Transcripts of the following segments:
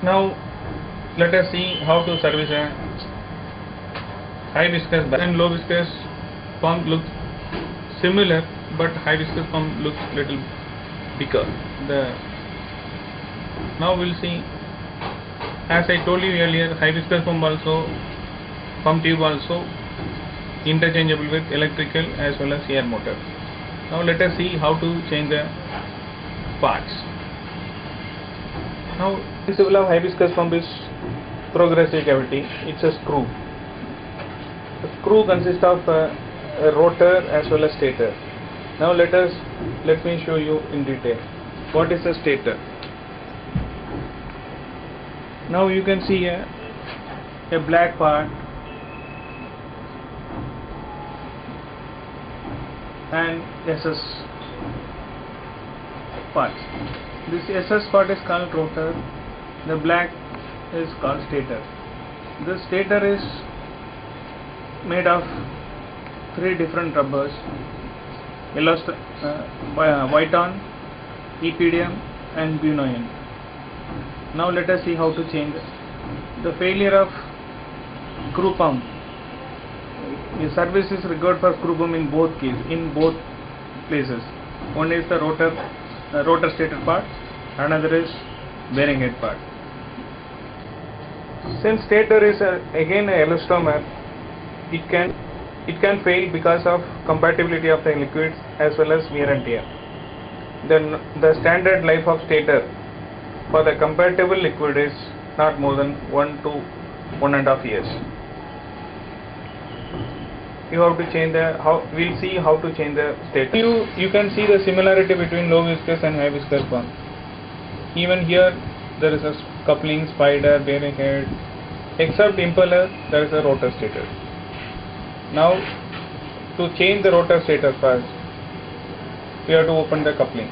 Now let us see how to service a high viscous and low viscous pump looks similar, but high viscous pump looks little bigger. Now we'll see, as I told you earlier, high viscous pump tube also interchangeable with electrical as well as air motor. Now let us see how to change the parts. Now the principle of high viscous pump is progressive cavity. It's a screw. The screw consists of a rotor as well as stator. Now let me show you in detail what is a stator. Now you can see a black part and SS part. This SS part is called rotor, the black is called stator. The stator is made of 3 different rubbers: White-on, EPDM and Bunion. Now let us see how to change the failure of screw pump. The service is required for screw pump in both places. One is the rotor stator part, another is bearing head part. Since stator is again a elastomer, it can fail because of compatibility of the liquids as well as wear and tear. Then the standard life of stator for the compatible liquid is not more than 1 to 1.5 years. You have to change we'll see how to change the stator. You can see the similarity between low viscous and high viscous pump. Even here there is a coupling, spider, bearing head. Except impeller, there is a rotor stator. Now to change the rotor stator first, we have to open the coupling.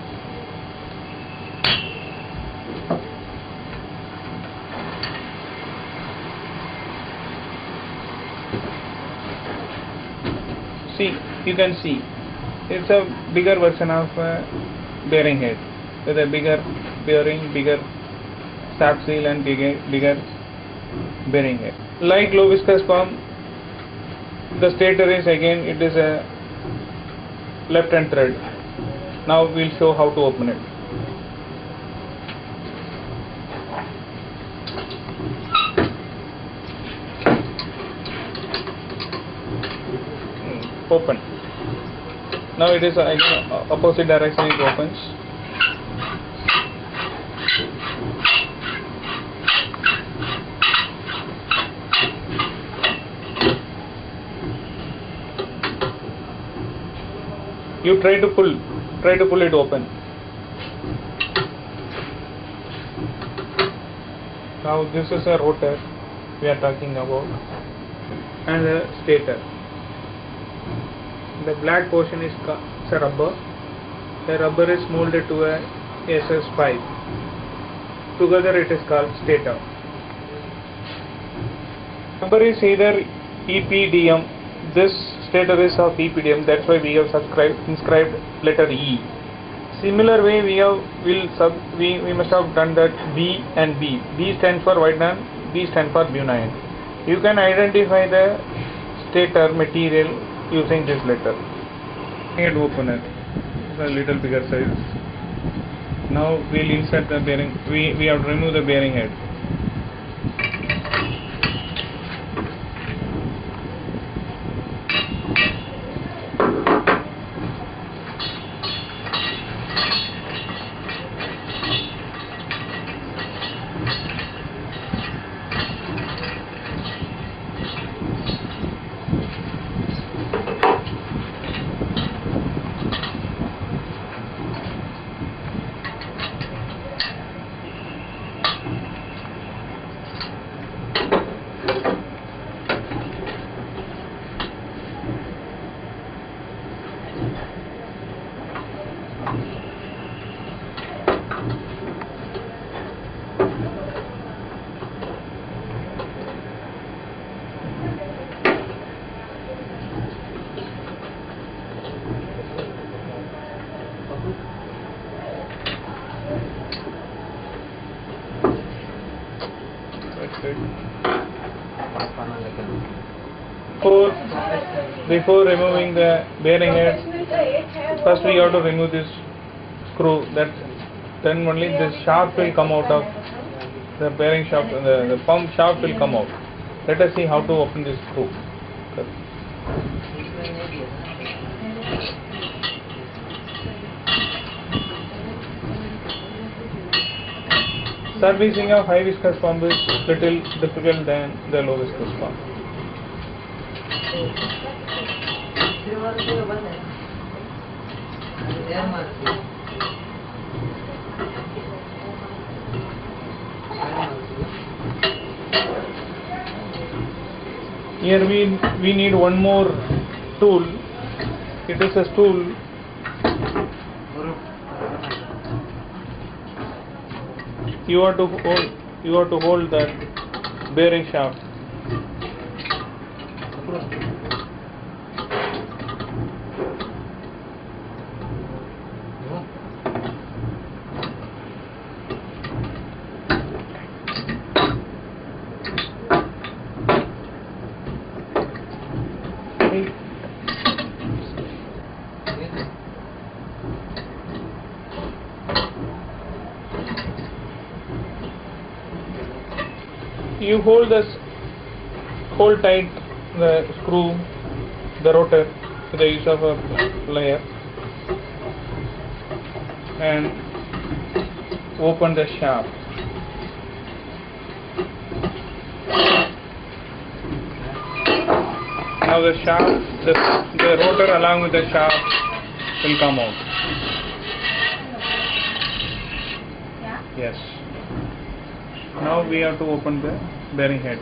See, you can see it's a bigger version of bearing head with a bigger bearing, bigger shaft seal and bigger bearing head. Like low viscous pump, the stator is again, it is a left hand thread. Now we'll show how to open it. Open. Now it is again opposite direction, it opens. You try to pull it open. Now this is a rotor we are talking about and a stator. The black portion is a rubber. The rubber is molded to a SS pipe. Together it is called stator. Rubber is either EPDM. This stator is of EPDM. That's why we have inscribed letter E. Similar way we must have done that B and B. B stands for White-on, B stands for Bunion. You can identify the stator material using this letter. Head opener, it's a little bigger size. Now we'll insert the bearing. We have to remove the bearing head. before removing the bearing head, first we have to remove this screw. Then only this shaft will come out of the bearing shaft. The pump shaft will come out. Let us see how to open this screw. Servicing of high viscous pump is little difficult than the low viscous pump. Here we need one more tool. It is a stool. You have to hold that bearing shaft. You hold tight the screw, the rotor, with the use of a plier, and open the shaft. Now the shaft, the rotor along with the shaft will come out. Yes. Now we have to open the bearing head.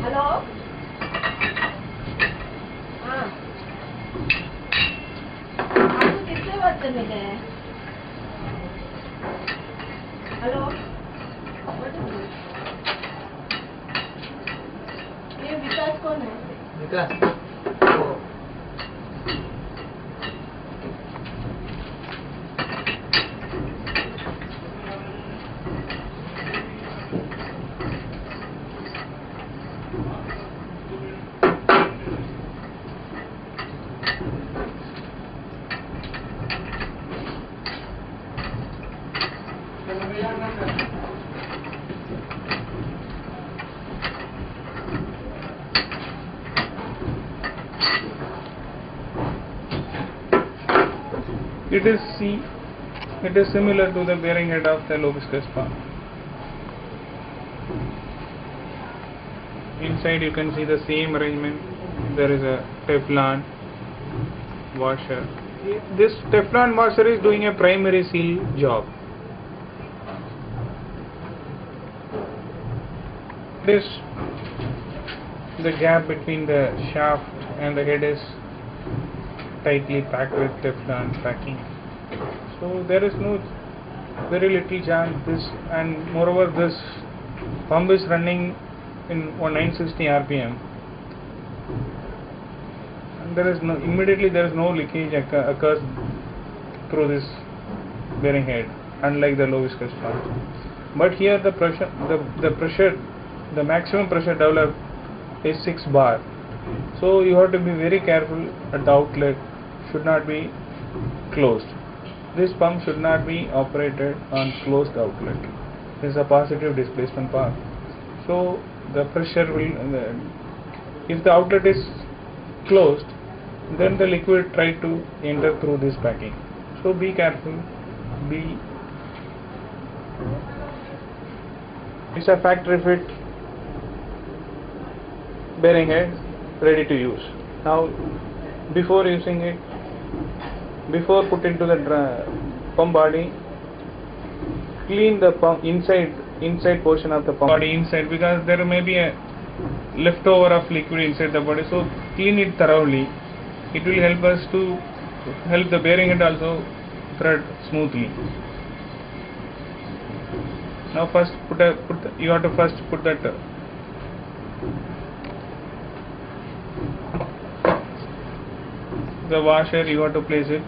Hello? आपको कितने बच्चे मिले हैं? Hello? ये विकास कौन है? विकास? It is similar to the bearing head of the low viscous pump. Inside you can see the same arrangement. There is a Teflon washer. This Teflon washer is doing a primary seal job. The gap between the shaft and the head is tightly packed with Teflon packing. So there is very little chance and moreover this pump is running in 960 RPM. And immediately there is no leakage occurs through this bearing head, unlike the low viscous pump. But here the maximum pressure developed is 6 bar. So you have to be very careful at the outlet should not be closed. This pump should not be operated on closed outlet. This is a positive displacement pump. So the pressure will, if the outlet is closed, then the liquid try to enter through this packing. So be careful. It's a factory fit bearing head ready to use. Now before using it, before put into the pump body, clean the pump inside portion of the pump body inside, because there may be a leftover of liquid inside the body. So clean it thoroughly. It will help the bearing head also thread smoothly. Now first you have to first put that the washer, you have to place it,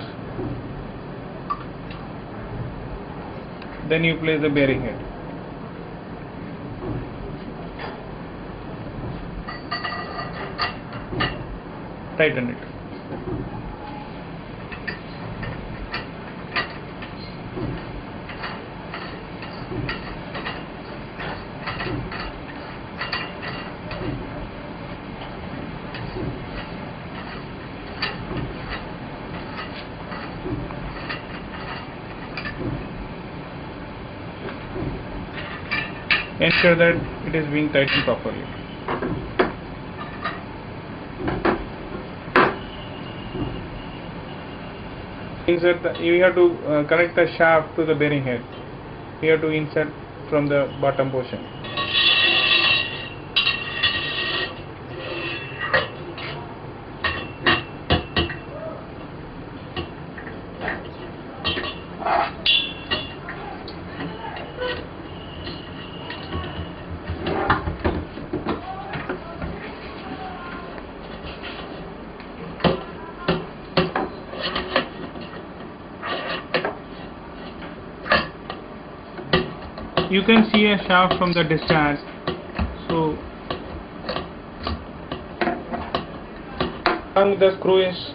then you place the bearing head. tighten it. Ensure that it is being tightened properly. You have to connect the shaft to the bearing head. You have to insert from the bottom portion. You can see a shaft from the distance, so the screw is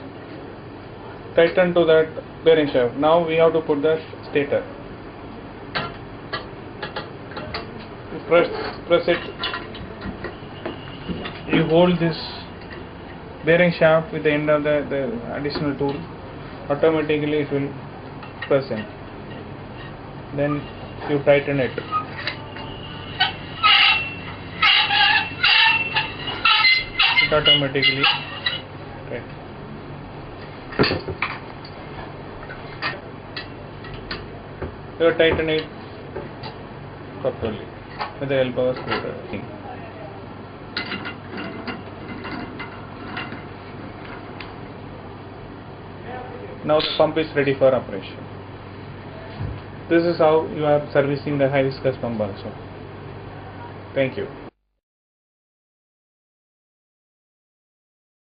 tightened to that bearing shaft. Now we have to put the stator. You press it. You hold this bearing shaft with the end of the additional tool. Automatically it will press in. Then you tighten it. It automatically tight. You tighten it properly with the help of a screwdriver. Now the pump is ready for operation. This is how you are servicing the high viscous pump also. Thank you.